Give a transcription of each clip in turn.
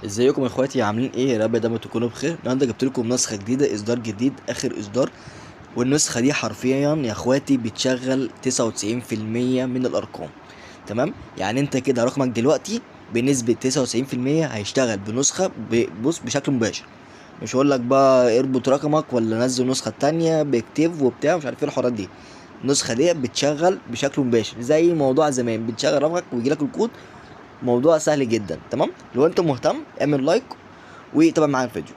ازيكم يا اخواتي، عاملين ايه؟ يا رب دايما تكونوا بخير. النهارده جبت لكم نسخه جديده، اصدار جديد، اخر اصدار. والنسخه دي حرفيا يا اخواتي بتشغل 99% من الارقام. تمام، يعني انت كده رقمك دلوقتي بنسبه 99% هيشتغل بنسخه بص بشكل مباشر. مش هقول لك بقى اربط رقمك ولا نزل نسخه تانية باكتيف وبتاع مش عارف ايه الحوارات دي. النسخه دي بتشغل بشكل مباشر زي موضوع زمان، بتشغل رقمك ويجي لك الكود. موضوع سهل جدا. تمام، لو انت مهتم اعمل لايك وتابع معايا الفيديو.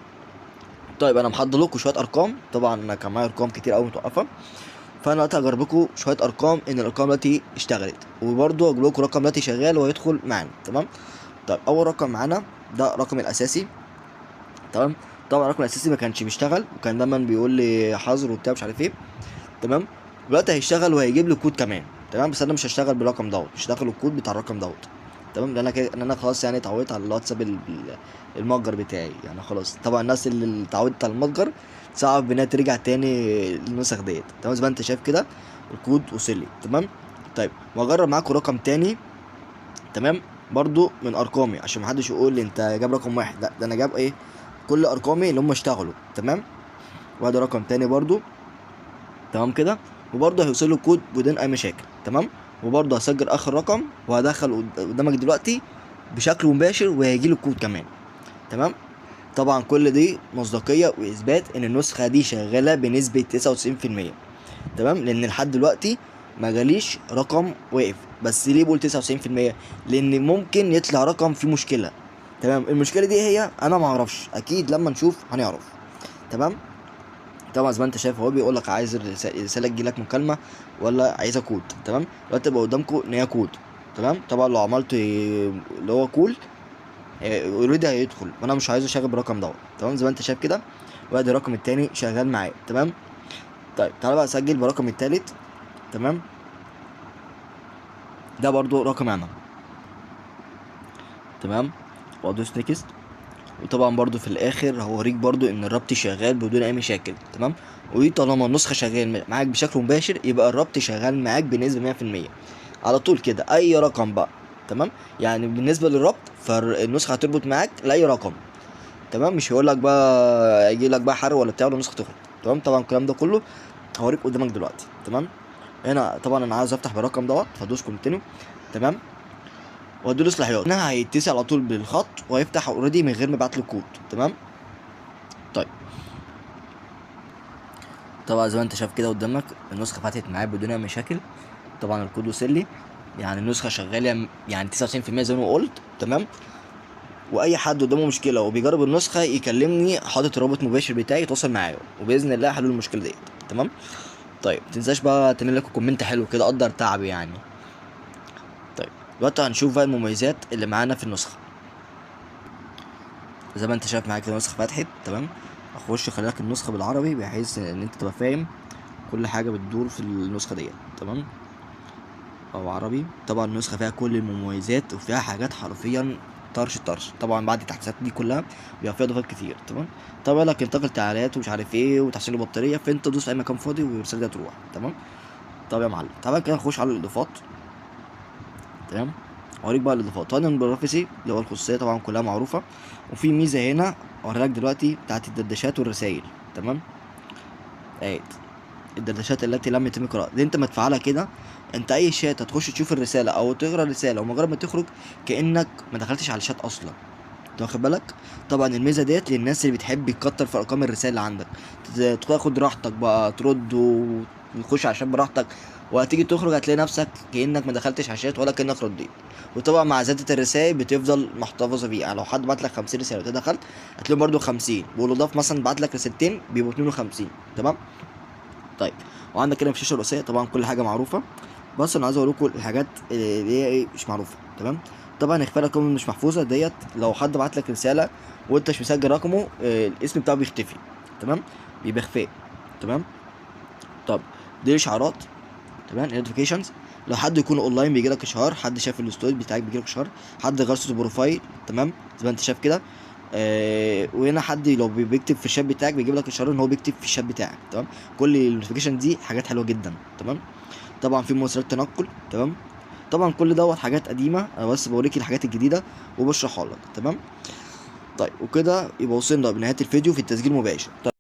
طيب انا محضر لكم شويه ارقام، طبعا انا كان معايا ارقام كتير قوي متوقفه. فانا دلوقتي هجرب لكم شويه ارقام ان الارقام دلوقتي اشتغلت، وبرضه هجيب لكم رقم دلوقتي شغال وهيدخل معانا. تمام. طيب اول رقم معانا ده الرقم الاساسي. تمام. طبعا الرقم الاساسي ما كانش بيشتغل وكان دايما بيقول لي حظر وبتاع مش عارف ايه. تمام. دلوقتي هيشتغل وهيجيب لي كود كمان. تمام، بس انا مش هشتغل بالرقم دوت، مش داخل الكود بتاع الرقم دوت. تمام، لان انا كده ان انا خلاص يعني اتعودت على الواتساب المتجر بتاعي يعني خلاص. طبعا الناس اللي اتعودت على المتجر صعب انها ترجع تاني للنسخ ديت. تمام، زي ما انت شايف كده الكود وصل لي. تمام. طيب وهجرب معاكم رقم تاني. تمام، برضو من ارقامي عشان محدش يقول لي انت جاب رقم واحد، لا ده انا جاب ايه، كل ارقامي اللي هم اشتغلوا. تمام، وادي رقم تاني برضو. تمام كده، وبرضه هيوصل له كود بدون اي مشاكل. تمام، وبرضه هسجل اخر رقم وهدخل قدامك دلوقتي بشكل مباشر وهيجي له الكود كمان. تمام. طبعا كل دي مصداقيه واثبات ان النسخه دي شغاله بنسبه 99%. تمام، لان لحد دلوقتي ما جاليش رقم واقف. بس ليه بقول 99%؟ لان ممكن يطلع رقم فيه مشكله. تمام، المشكله دي هي انا ما اعرفش، اكيد لما نشوف هنعرف. تمام. طبعا زي ما انت شايف هو بيقول لك عايز الرساله تجيلك مكالمه ولا عايزه كود. تمام، دلوقتي يبقى قدامكم ان هي كود. تمام، طبعا لو عملت اللي هو كول اوريدي هيدخل، وانا مش عايزه اشغل بالرقم دوت. تمام، زي ما انت شايف كده، وادي الرقم التاني شغال معايا. تمام. طيب تعالى بقى اسجل برقم التالت. تمام، ده برضو رقم انا. تمام، وادوس نيكست. وطبعا برضو في الاخر هوريك برضو ان الربط شغال بدون اي مشاكل. تمام، وطالما النسخه شغال معاك بشكل مباشر يبقى الربط شغال معاك بنسبه 100% على طول كده اي رقم بقى. تمام، يعني بالنسبه للربط فالنسخه هتربط معاك لاي رقم. تمام، مش هيقول لك بقى يجي لك بقى حر ولا بتاع ولا النسخه تخرج. تمام، طبعا الكلام ده كله هوريك قدامك دلوقتي. تمام، هنا طبعا انا عايز افتح بالرقم دوت فادوس كونتينيو. تمام، واديله صلاحيات هنا هيتصل على طول بالخط وهيفتح اوريدي من غير ما يبعت له كود. تمام. طيب طبعا زي ما انت شايف كده قدامك النسخه فتحت معايا بدون اي مشاكل. طبعا الكود وصل لي، يعني النسخه شغاله يعني 99% زي ما قلت. تمام، واي حد قدامه مشكله وبيجرب النسخه يكلمني، حاطط الرابط مباشر بتاعي يتواصل معايا وباذن الله حلول المشكله ديت. تمام. طيب متنساش بقى تعمل لكم كومنت حلو كده قدر تعبي يعني. طيب دلوقتي هنشوف بقى المميزات اللي معانا في النسخه. زي ما انت شايف معاك كده النسخه فتحت. تمام، اخش خليلك النسخه بالعربي بحيث ان انت تبقى فاهم كل حاجه بتدور في النسخه ديت. تمام، او عربي. طبعا النسخه فيها كل المميزات وفيها حاجات حرفيا طرش طرش. طبعا بعد التحديثات دي كلها بيبقى فيها اضافات كتير. تمام، طبعا لك انتقل تعالات ومش عارف ايه وتحسين البطاريه، فانت دوس في اي مكان فاضي والرساله دي تروح. تمام. طب يا معلم تعالى كده نخش على الاضافات. تمام، اوريك بقى الاضافات. طبعا البرافيسي اللي هو الخصوصيه طبعا كلها معروفه. وفي ميزه هنا اوريها لك دلوقتي بتاعت الدردشات والرسائل. تمام، اهي الدردشات التي لم يتم قراءتها دي انت مدفعلها كده. انت اي شات هتخش تشوف الرساله او تقرا الرساله ومجرد ما تخرج كانك ما دخلتش على الشات اصلا. انت واخد بالك؟ طبعا الميزه ديت للناس اللي بتحب تكتر في ارقام الرسائل اللي عندك، تاخد راحتك بقى ترد وتخش على الشات براحتك. وهتيجي تخرج هتلاقي نفسك كانك ما دخلتش على الشات ولا كانك رديت. وطبعا مع زياده الرسائل بتفضل محتفظه بيها، يعني لو حد بعت لك 50 رساله وانت دخلت هتلاقيهم برده 50، والاضاف مثلا بعت لك رسالتين بيبقوا 52. تمام. طيب وعندك هنا في الشاشه الرئيسيه طبعا كل حاجه معروفه. بس انا عايز اقول لكم الحاجات اللي هي ايه مش معروفه. تمام، طبعا اخفاء الرقم مش محفوظه ديت لو حد بعت لك رساله وانت مش مسجل رقمه الاسم بتاعه بيختفي. تمام، بيبقى اخفاء. تمام. طب دي اشعارات. تمام، نوتيفيكيشنز لو حد يكون اونلاين بيجي لك اشعار، حد شاف الستوري بتاعك بيجي لك اشعار، حد غير صوت البروفايل. تمام، زي ما انت شايف كده. وهنا حد لو بيكتب في الشات بتاعك بيجيب لك اشعار ان هو بيكتب في الشات بتاعك. تمام، كل النوتيفيكيشن دي حاجات حلوه جدا. تمام، طبعا في مؤثرات تنقل. تمام، طبعا كل دوت حاجات قديمه انا بس بوريك الحاجات الجديده وبشرحها لك. تمام. طيب وكده يبقى وصلنا بنهاية الفيديو في التسجيل مباشر. طيب